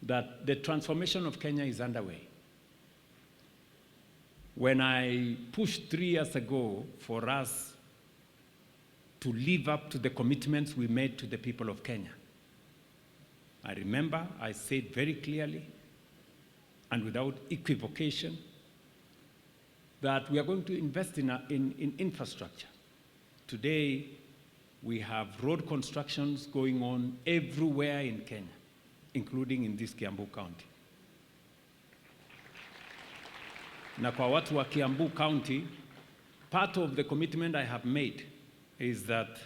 that the transformation of Kenya is underway. When I pushed 3 years ago for us to live up to the commitments we made to the people of Kenya, I remember I said very clearly and without equivocation that we are going to invest in infrastructure. Today, we have road constructions going on everywhere in Kenya, including in this Kiambu County. Na kwa watu wa Kiambu County, part of the commitment I have made is that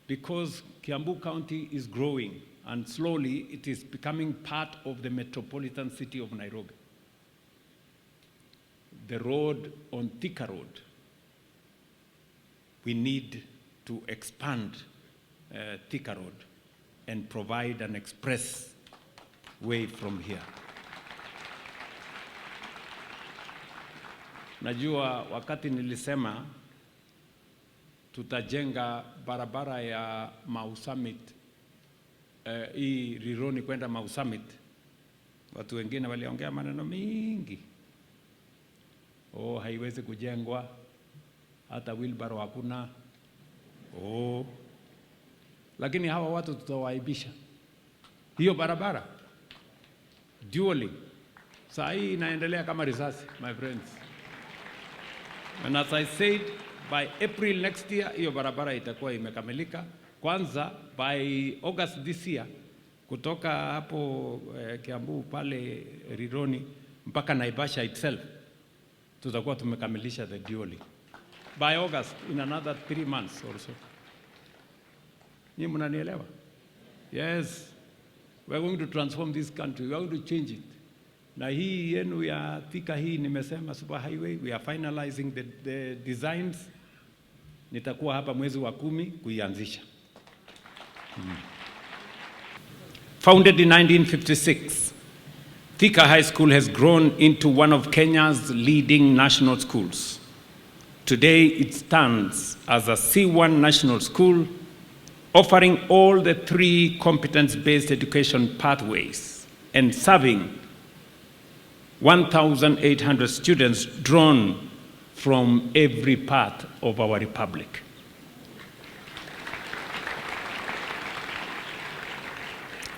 because Kiambu County is growing and slowly it is becoming part of the metropolitan city of Nairobi, the road on Thika Road, we need to expand Thika Road and provide an express way from here. Najua wakati nilisema tutajenga barabara ya Mau Summit, hii Rironi kwenda Mau Summit, watu wengine waliongea maneno mingi. Haiwezi kujengwa, hata wheelbarrow hakuna. Lakini hawa watu tutawaibisha. Hiyo barabara dually saa hii inaendelea kama risasi, my friends. And as I said, by April next year, hiyo barabara itakuwa imekamilika. Kwanza, by August this year, kutoka hapo Kiambu pale Rironi mpaka Naivasha itself, tutakuwa tumekamilisha the dually. By August, in another 3 months or so. Nyinyi mnanielewa? Yes. We are going to transform this country. We are going to change it. Na hii yenu ya Thika hii nimesema super highway, we are finalizing the designs. Nitakuwa hapa mwezi wa 10 kuianzisha. Founded in 1956, Thika High School has grown into one of Kenya's leading national schools. Today it stands as a C1 national school, offering all the 3 competence-based education pathways and serving 1,800 students drawn from every part of our republic.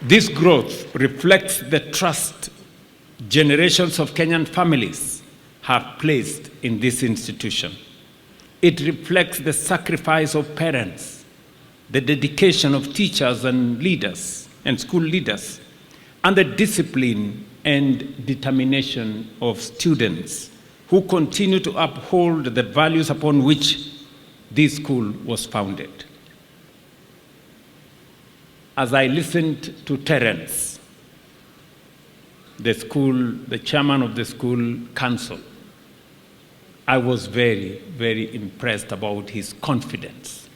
This growth reflects the trust generations of Kenyan families have placed in this institution. It reflects the sacrifice of parents, the dedication of teachers and leaders and school leaders, and the discipline and determination of students who continue to uphold the values upon which this school was founded. As I listened to Terence, the chairman of the school council, I was very, very impressed about his confidence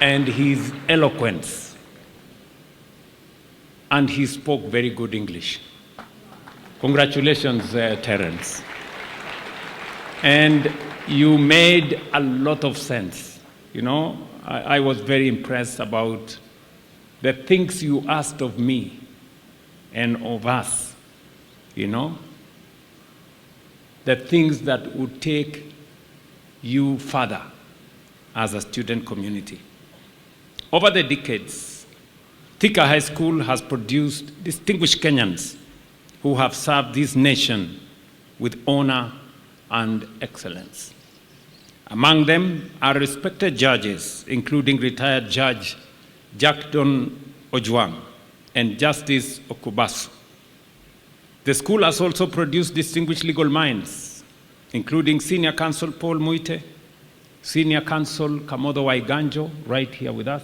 and his eloquence. And he spoke very good English. Congratulations, Terence. And you made a lot of sense. You know, I was very impressed about the things you asked of me and of us, you know, the things that would take you further as a student community. Over the decades, Thika High School has produced distinguished Kenyans who have served this nation with honor and excellence. Among them are respected judges, including retired Judge Jackton Ojwang and Justice Okubasu. The school has also produced distinguished legal minds, including Senior Counsel Paul Muite, Senior Counsel Kamodo Waiganjo, right here with us.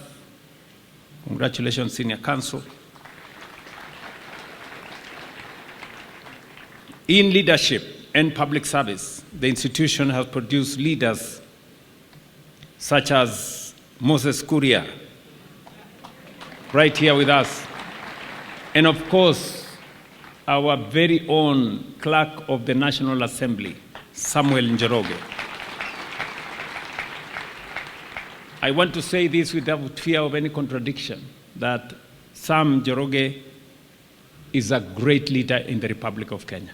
Congratulations, Senior Counsel. In leadership and public service, the institution has produced leaders such as Moses Kuria, right here with us. And of course, our very own Clerk of the National Assembly, Samuel Njoroge. I want to say this without fear of any contradiction, that Sam Njoroge is a great leader in the Republic of Kenya.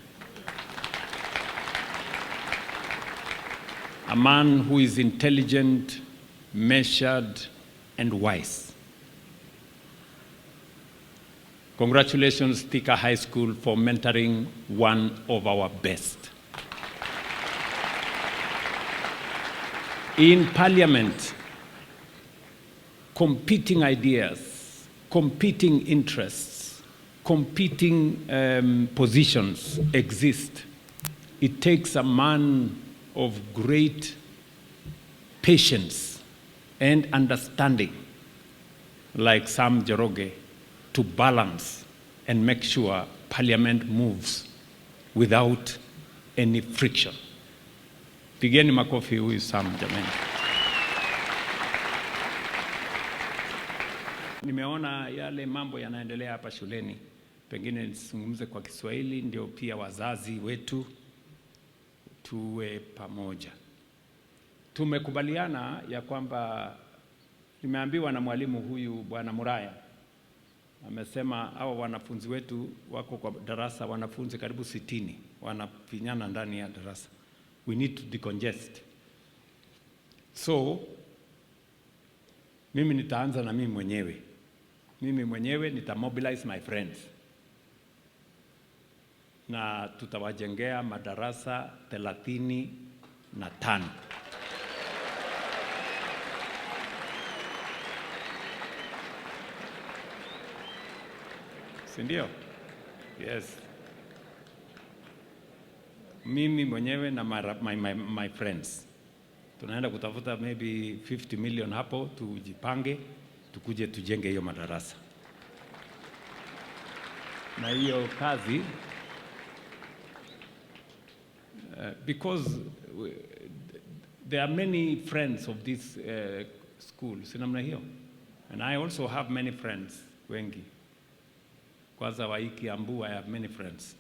A man who is intelligent, measured, and wise. Congratulations, Thika High School, for mentoring one of our best. In Parliament, competing ideas, competing interests, competing positions exist. It takes a man of great patience and understanding, like Sam Njoroge, to balance and make sure Parliament moves without any friction. Pigeni makofi huyu Sam jamani. Nimeona yale mambo yanaendelea hapa shuleni, pengine nisungumze kwa Kiswahili ndio pia wazazi wetu tuwe pamoja. Tumekubaliana ya kwamba, nimeambiwa na mwalimu huyu Bwana Muraya, amesema hao wanafunzi wetu wako kwa darasa, wanafunzi karibu 60 wanafinyana ndani ya darasa. We need to decongest. So mimi nitaanza na mimi mwenyewe. Mimi mwenyewe nitamobilize my friends, na tutawajengea madarasa 35. Sindio? Yes. Mimi mwenyewe na my friends. Tunaenda kutafuta maybe 50 million hapo, tujipange, tukuje tujenge hiyo madarasa. Na hiyo kazi, because there are many friends of this school, sinamna hiyo. And I also have many friends, wengi. Kwanza wa hiki Kiambu, I have many friends.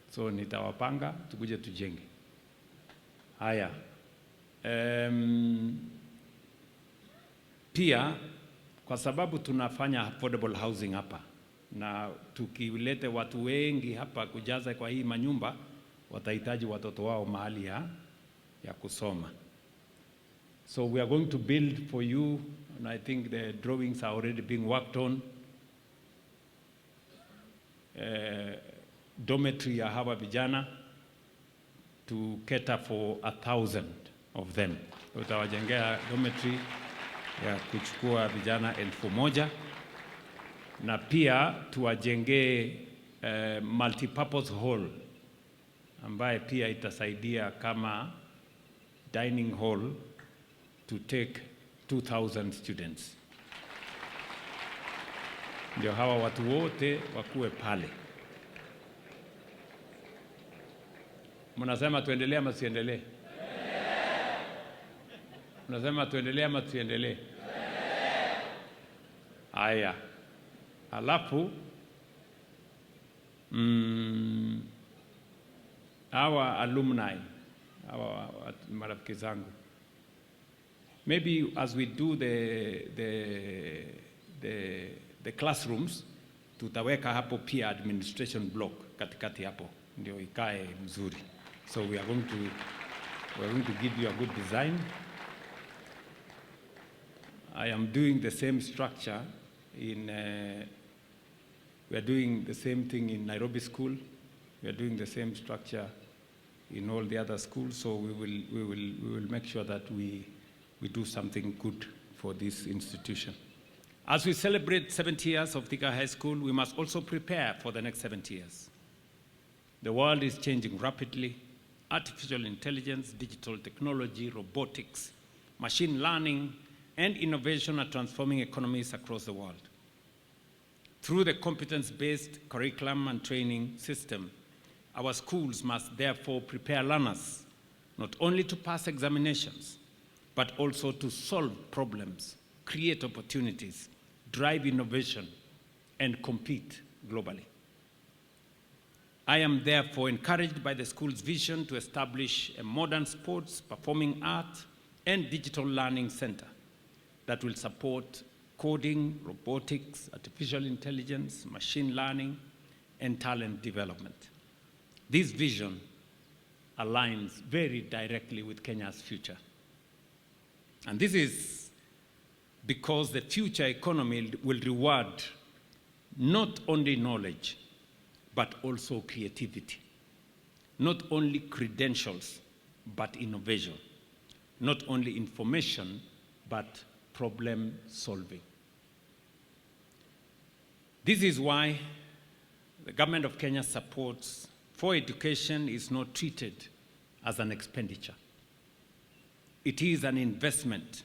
So nitawapanga, tukuje tujenge. Haya. Pia, kwa sababu tunafanya affordable housing hapa, na tukilete watu wengi hapa kujaza kwa hii manyumba, watahitaji watoto wao mahali ya kusoma. So we are going to build for you, and I think the drawings are already being worked on. Dormitory ya hawa vijana to cater for 1,000 of them. Tutawajengea dormitory ya kuchukua vijana 1,000, na pia tuwajengee multipurpose hall ambaye pia itasaidia kama dining hall to take 2,000 students. Ndio hawa watu wote wakuwe pale. Mnasema tuendelee ama tusiendelee? Mnasema tuendelee ama tusiendelee? Haya. Alafu our alumni, our marafiki zangu, maybe as we do the classrooms, tutaweka hapo pia administration block katikati hapo ndio ikae mzuri. So we are going to give you a good design. I am doing the same structure in we are doing the same thing in Nairobi School. We are doing the same structure in all the other schools. So we will make sure that we do something good for this institution. As we celebrate 70 years of Thika High School, we must also prepare for the next 70 years. The world is changing rapidly. Artificial intelligence, digital technology, robotics, machine learning, and innovation are transforming economies across the world. Through the competence-based curriculum and training system, our schools must therefore prepare learners not only to pass examinations, but also to solve problems, create opportunities, drive innovation, and compete globally. I am therefore encouraged by the school's vision to establish a modern sports, performing art, and digital learning center that will support coding, robotics, artificial intelligence, machine learning, and talent development. This vision aligns very directly with Kenya's future. And this is because the future economy will reward not only knowledge, but also creativity. Not only credentials, but innovation. Not only information, but problem solving. This is why the government of Kenya supports for education is not treated as an expenditure. It is an investment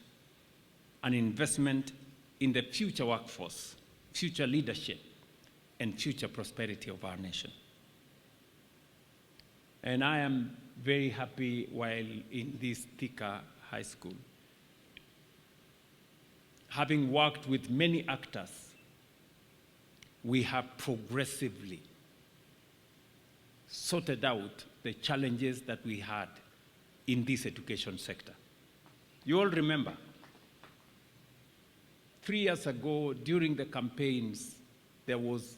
in the future workforce, future leadership, and future prosperity of our nation. And I am very happy while in this Thika High School, having worked with many actors, we have progressively sorted out the challenges that we had in this education sector. You all remember, 3 years ago during the campaigns, there was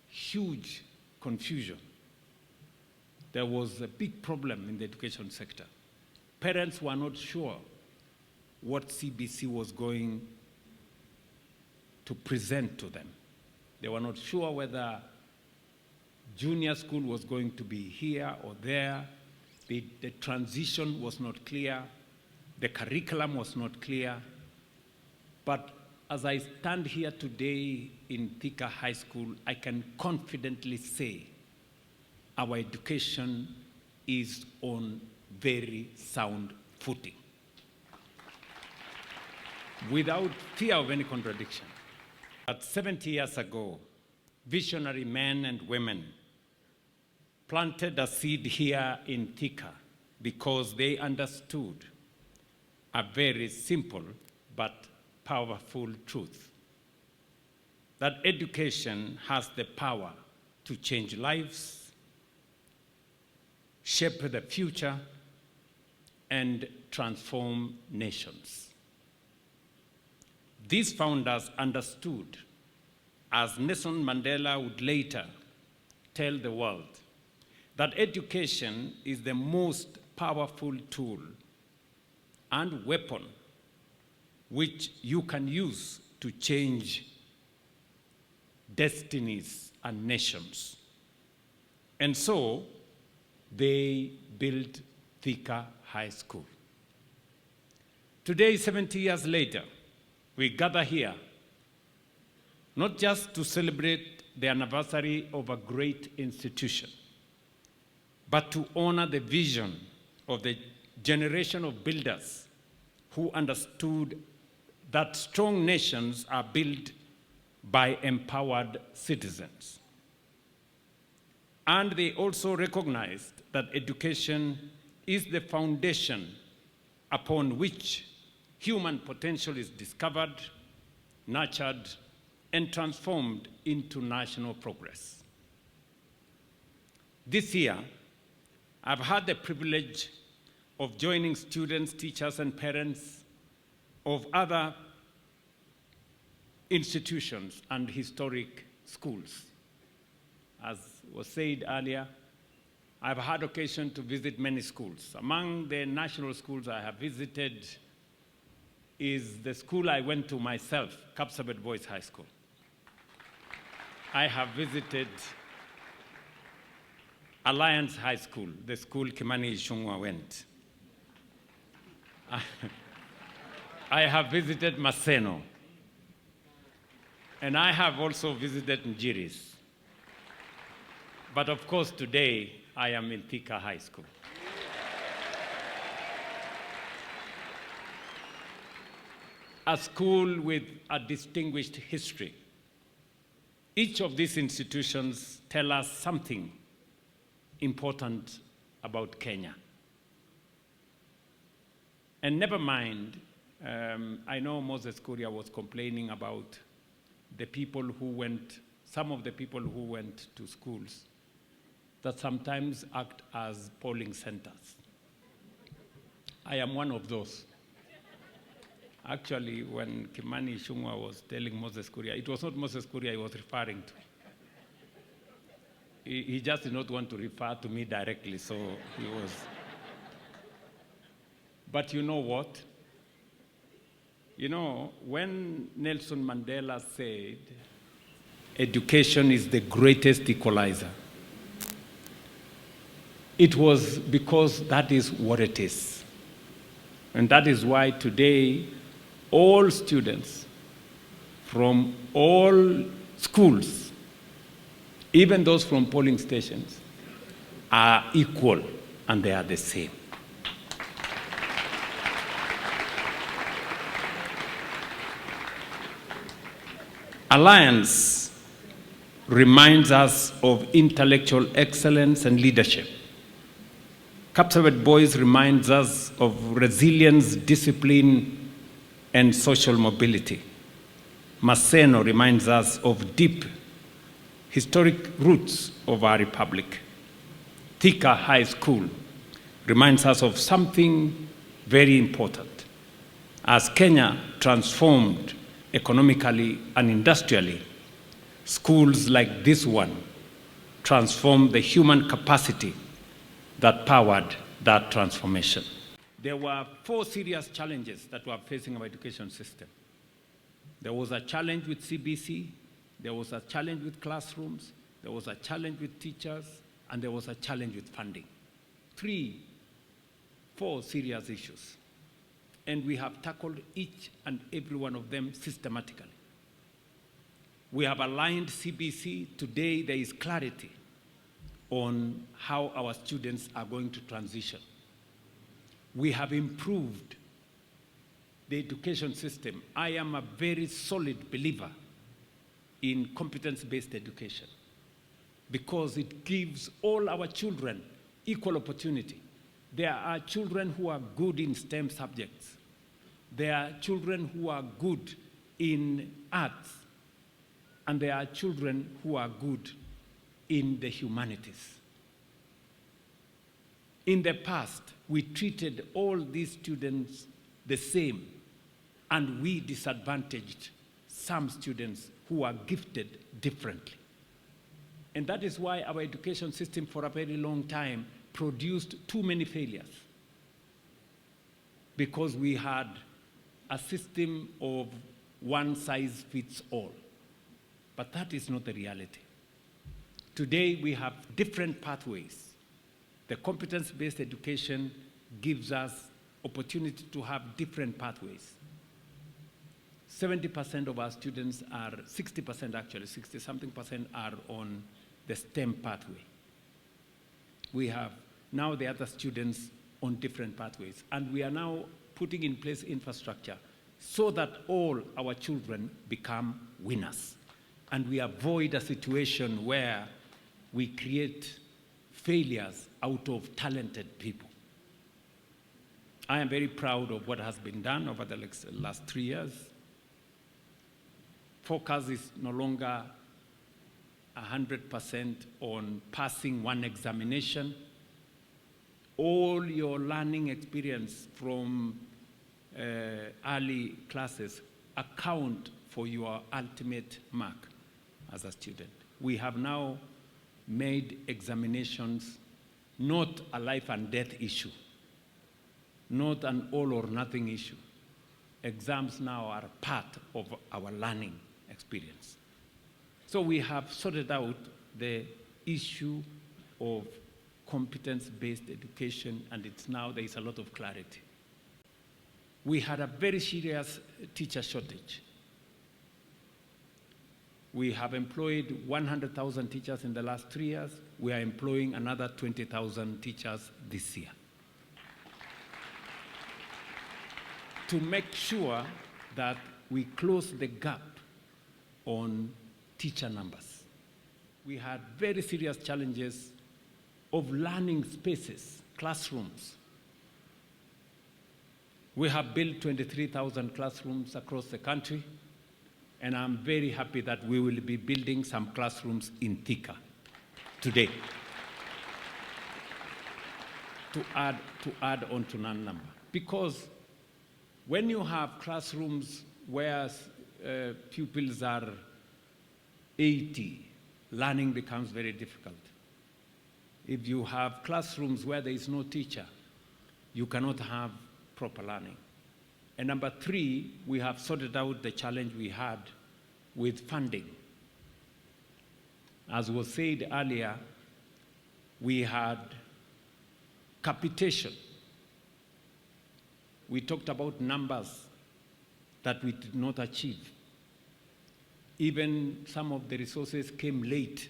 huge confusion. There was a big problem in the education sector. Parents were not sure what CBC was going to present to them. They were not sure whether junior school was going to be here or there. The transition was not clear. The curriculum was not clear. But as I stand here today in Thika High School, I can confidently say our education is on very sound footing, without fear of any contradiction. But 70 years ago, visionary men and women planted a seed here in Thika because they understood a very simple but powerful truth, that education has the power to change lives, shape the future, and transform nations. These founders understood, as Nelson Mandela would later tell the world, that education is the most powerful tool and weapon which you can use to change destinies and nations. And so they built Thika High School. Today, 70 years later, we gather here not just to celebrate the anniversary of a great institution, but to honor the vision of the generation of builders who understood that strong nations are built by empowered citizens. And they also recognized that education is the foundation upon which human potential is discovered, nurtured, and transformed into national progress. This year, I've had the privilege of joining students, teachers, and parents of other institutions and historic schools. As was said earlier, I've had occasion to visit many schools. Among the national schools I have visited is the school I went to myself, Kapsabet Boys High School. I have visited Alliance High School, the school Kimani Ichung'wah went. I have visited Maseno. And I have also visited Njiris. But of course, today, I am in Thika High School. A school with a distinguished history. Each of these institutions tell us something important about Kenya. And never mind, I know Moses Kuria was complaining about the people who went, some of the people who went to schools that sometimes act as polling centers. I am one of those. Actually, when Kimani Ichung'wah was telling Moses Kuria, it was not Moses Kuria he was referring to. He just did not want to refer to me directly, so he was. But you know what? You know, when Nelson Mandela said, education is the greatest equalizer, it was because that is what it is. And that is why today, all students from all schools, even those from polling stations, are equal and they are the same. Alliance reminds us of intellectual excellence and leadership. Kapsabet Boys reminds us of resilience, discipline, and social mobility. Maseno reminds us of deep historic roots of our republic. Thika High School reminds us of something very important. As Kenya transformed economically and industrially, schools like this one transformed the human capacity that powered that transformation. There were 4 serious challenges that were facing our education system. There was a challenge with CBC, there was a challenge with classrooms, there was a challenge with teachers, and there was a challenge with funding. 4 serious issues. And we have tackled each and every one of them systematically. We have aligned CBC. Today there is clarity on how our students are going to transition. We have improved the education system. I am a very solid believer in competence-based education because it gives all our children equal opportunity. There are children who are good in STEM subjects. There are children who are good in arts. And there are children who are good in the humanities. In the past, we treated all these students the same, and we disadvantaged some students who are gifted differently. And that is why our education system for a very long time produced too many failures, because we had a system of one size fits all. But that is not the reality. Today we have different pathways. The competence-based education gives us opportunity to have different pathways. 70% of our students are, 60% actually, 60-something% are on the STEM pathway. We have now the other students on different pathways. And we are now putting in place infrastructure so that all our children become winners. And we avoid a situation where we create failures out of talented people. I am very proud of what has been done over the last 3 years. Focus is no longer 100% on passing one examination. All your learning experience from early classes account for your ultimate mark as a student. We have now made examinations not a life and death issue, not an all or nothing issue. Exams now are part of our learning experience. So we have sorted out the issue of competence-based education, and there is a lot of clarity. We had a very serious teacher shortage. We have employed 100,000 teachers in the last 3 years. We are employing another 20,000 teachers this year, to make sure that we close the gap on teacher numbers. We had very serious challenges of learning spaces, classrooms. We have built 23,000 classrooms across the country, and I'm very happy that we will be building some classrooms in Thika today to add on to that number. Because When you have classrooms where pupils are 80, learning becomes very difficult. If you have classrooms where there is no teacher, you cannot have proper learning. And number three, we have sorted out the challenge we had with funding. As was said earlier, we had capitation. We talked about numbers that we did not achieve. Even some of the resources came late.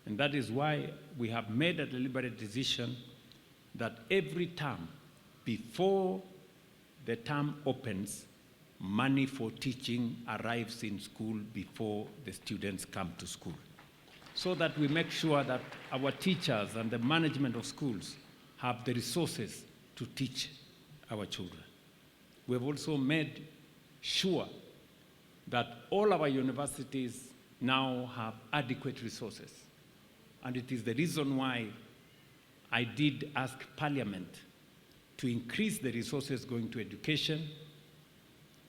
And that is why we have made a deliberate decision that every term, before the term opens, money for teaching arrives in school before the students come to school, so that we make sure that our teachers and the management of schools have the resources to teach our children. We have also made sure that all our universities now have adequate resources. And it is the reason why I did ask Parliament to increase the resources going to education.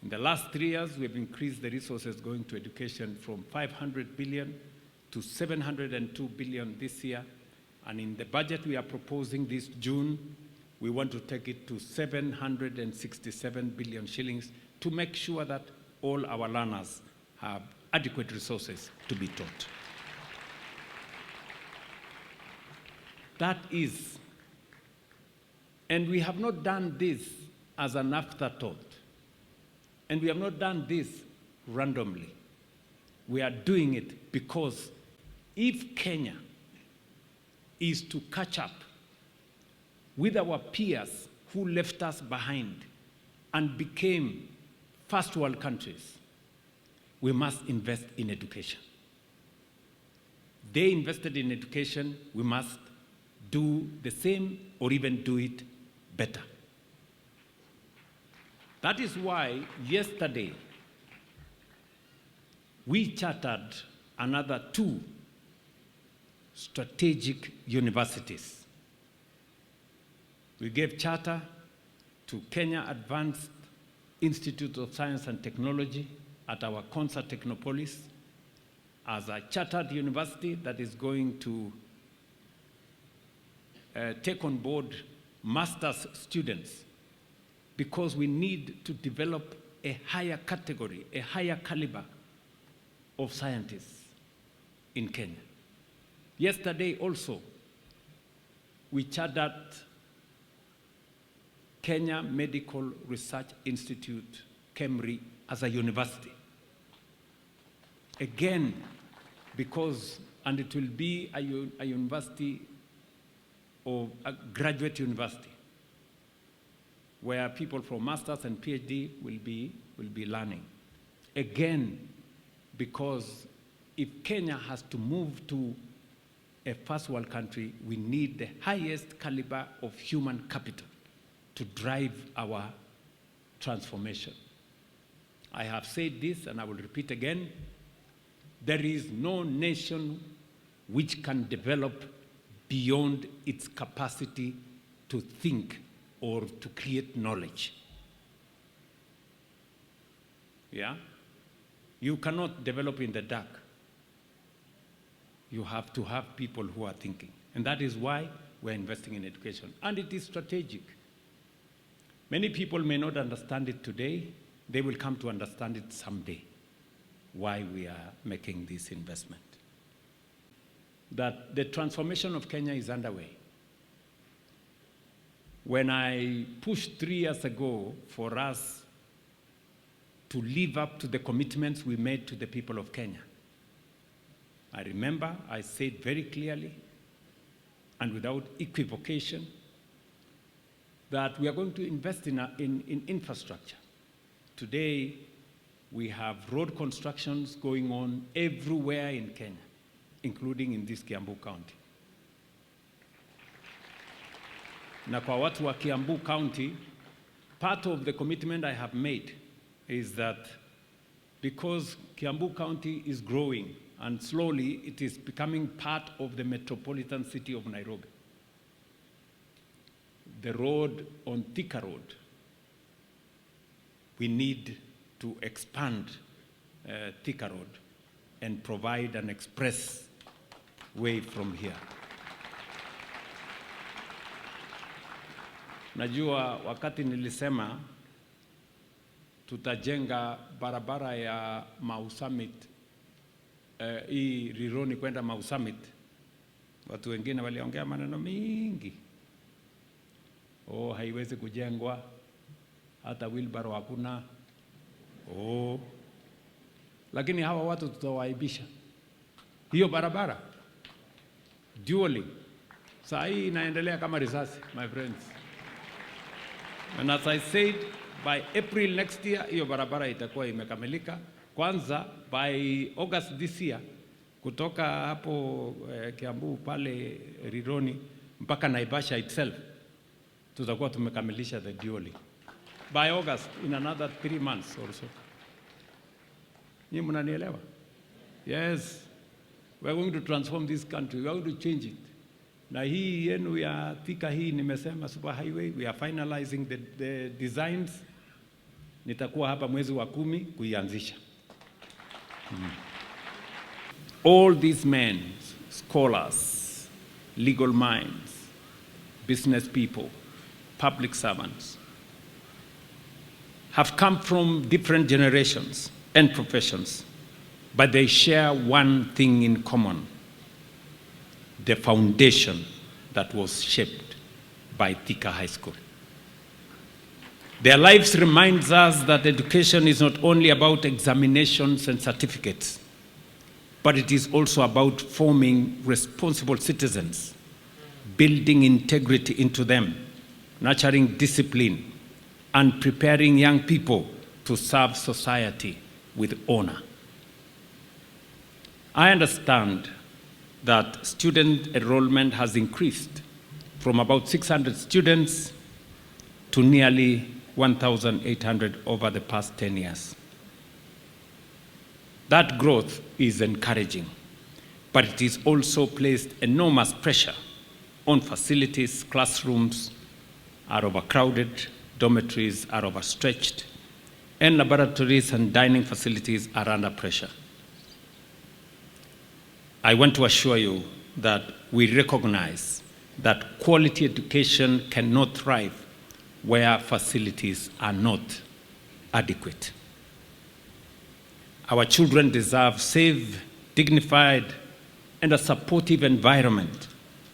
In the last 3 years, we have increased the resources going to education from 500 billion to 702 billion this year. And in the budget we are proposing this June, we want to take it to 767 billion shillings to make sure that all our learners have adequate resources to be taught. That is, and we have not done this as an afterthought. And we have not done this randomly. We are doing it because if Kenya is to catch up with our peers who left us behind and became first world countries, we must invest in education. They invested in education, we must do the same or even do it better. That is why yesterday we chartered another 2 strategic universities. We gave charter to Kenya Advanced Institute of Science and Technology at our Concert Technopolis as a chartered university that is going to take on board master's students, because we need to develop a higher category, a higher caliber of scientists in Kenya. Yesterday also, we chartered Kenya Medical Research Institute, KEMRI, as a university. Again, because, and it will be a university, or a graduate university, where people from master's and PhD will be learning. Again, because if Kenya has to move to a first world country, we need the highest caliber of human capital to drive our transformation. I have said this and I will repeat again. There is no nation which can develop beyond its capacity to think or to create knowledge. Yeah? You cannot develop in the dark. You have to have people who are thinking. And that is why we're investing in education. And it is strategic. Many people may not understand it today. They will come to understand it someday, why we are making this investment. That the transformation of Kenya is underway. When I pushed 3 years ago for us to live up to the commitments we made to the people of Kenya, I remember I said very clearly and without equivocation that we are going to invest in infrastructure. Today, we have road constructions going on everywhere in Kenya, including in this Kiambu County. Na kwa watu wa Kiambu County, part of the commitment I have made is that because Kiambu County is growing and slowly it is becoming part of the metropolitan city of Nairobi, the road on Thika Road we need to expand Thika Road and provide an express way from here. Najua wakati nilisema tutajenga barabara ya Mau Summit, hii Rironi kwenda Mau Summit, watu wengine waliongea maneno mingi. Haiwezi kujengwa, hata wheelbarrow hakuna. Lakini hawa watu tutawaibisha. Hiyo barabara dually saa hii inaendelea kama risasi, my friends. And as I said, by April next year, hiyo barabara itakuwa imekamilika. Kwanza, by August this year, kutoka hapo Kiambu pale Rironi mpaka Naivasha itself, tutakuwa tumekamilisha the dually. By August, in another 3 months or so. Nyinyi mnanielewa? Yes. We are going to transform this country. We are going to change it. Na hii yenu ya Thika hii nimesema super highway, we are finalizing the designs. Nitakuwa hapa mwezi wa 10 kuianzisha. All these men, scholars, legal minds, business people, public servants, have come from different generations and professions, but they share one thing in common: the foundation that was shaped by Thika High School. Their lives reminds us that education is not only about examinations and certificates, but it is also about forming responsible citizens, building integrity into them, nurturing discipline, and preparing young people to serve society with honor. I understand that student enrollment has increased from about 600 students to nearly 1,800 over the past 10 years. That growth is encouraging, but it is also placed enormous pressure on facilities. Classrooms are overcrowded, dormitories are overstretched, and laboratories and dining facilities are under pressure. I want to assure you that we recognize that quality education cannot thrive where facilities are not adequate. Our children deserve safe, dignified, and a supportive environment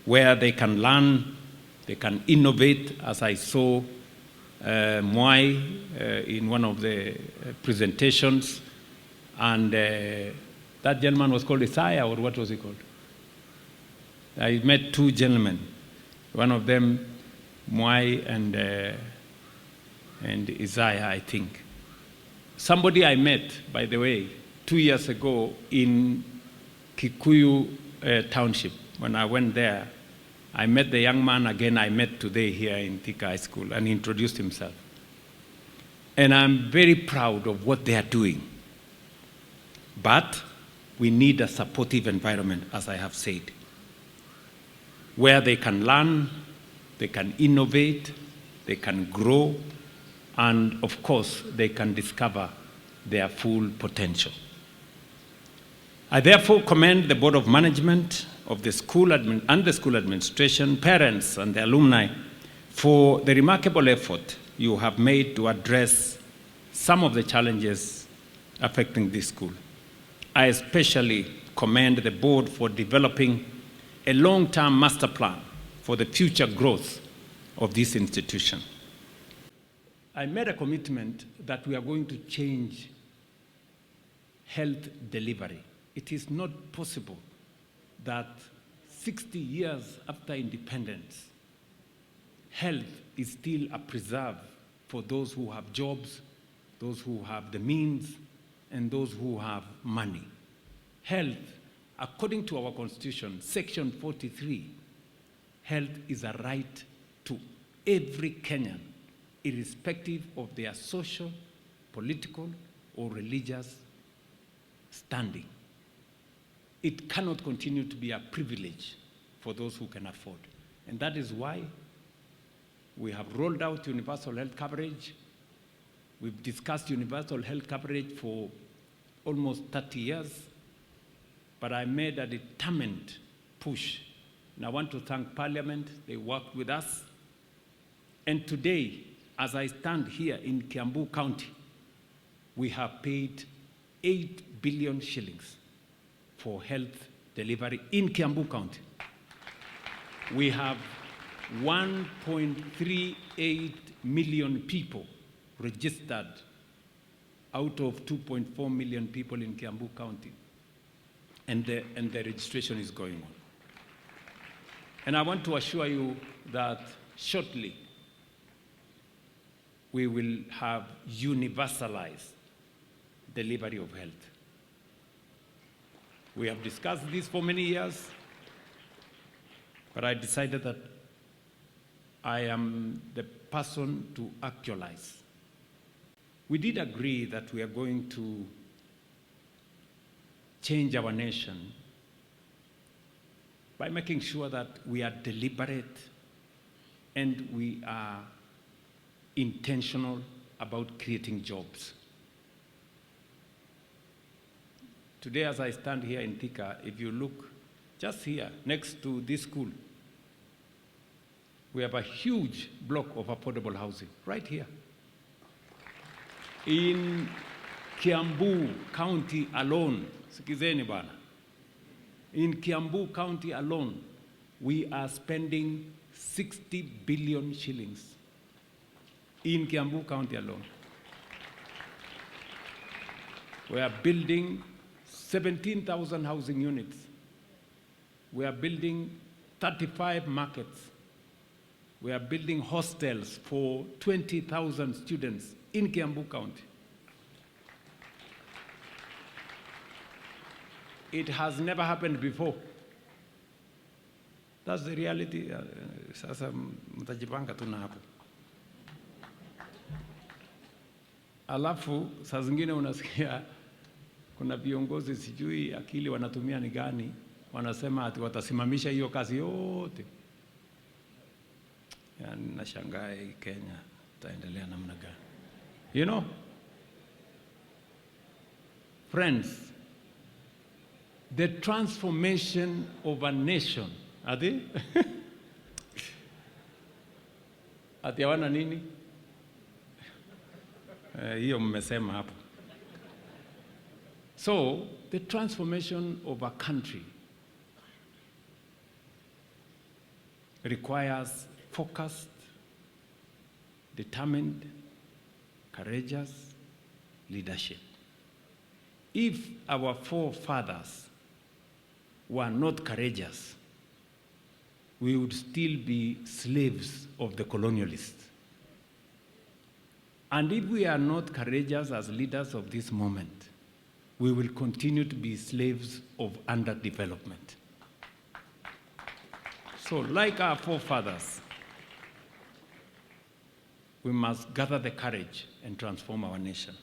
where they can learn, they can innovate, as I saw Mwai in one of the presentations, and that gentleman was called Isaiah, or what was he called? I met 2 gentlemen, one of them Mwai and Isaiah, I think. Somebody I met, by the way, 2 years ago in Kikuyu Township. When I went there, I met the young man again I met today here in Thika High School, and he introduced himself. And I'm very proud of what they are doing. But we need a supportive environment, as I have said, where they can learn, they can innovate, they can grow, and of course, they can discover their full potential. I therefore commend the Board of Management of the school and the school administration, parents and the alumni for the remarkable effort you have made to address some of the challenges affecting this school. I especially commend the board for developing a long-term master plan for the future growth of this institution. I made a commitment that we are going to change health delivery. It is not possible that 60 years after independence, health is still a preserve for those who have jobs, those who have the means, and those who have money. Health, according to our Constitution, Section 43, health is a right to every Kenyan, irrespective of their social, political, or religious standing. It cannot continue to be a privilege for those who can afford. And that is why we have rolled out universal health coverage. We've discussed universal health coverage for almost 30 years, but I made a determined push. And I want to thank Parliament. They worked with us. And today, as I stand here in Kiambu County, we have paid 8 billion shillings for health delivery in Kiambu County. We have 1.38 million people registered out of 2.4 million people in Kiambu County. And the registration is going on. And I want to assure you that shortly we will have universalized delivery of health. We have discussed this for many years, but I decided that I am the person to actualize. We did agree that we are going to change our nation by making sure that we are deliberate and we are intentional about creating jobs. Today, as I stand here in Thika, if you look just here next to this school, we have a huge block of affordable housing right here. In Kiambu County alone, sikizeni bana, in Kiambu County alone, we are spending 60 billion shillings in Kiambu County alone. We are building 17,000 housing units. We are building 35 markets. We are building hostels for 20,000 students in Kiambu County. It has never happened before. That's the reality. Sasa mtajipanga tu na hapo. Alafu saa zingine unasikia kuna viongozi sijui akili wanatumia ni gani, wanasema ati watasimamisha hiyo kazi yote. Yani nashangaa hii Kenya itaendelea namna gani? You know, friends, the transformation of a nation, ati ati hawana nini? Hiyo mmesema hapo. So, the transformation of a country requires focused, determined, courageous leadership. If our forefathers were not courageous, we would still be slaves of the colonialists. And if we are not courageous as leaders of this moment, we will continue to be slaves of underdevelopment. So, like our forefathers, we must gather the courage and transform our nation.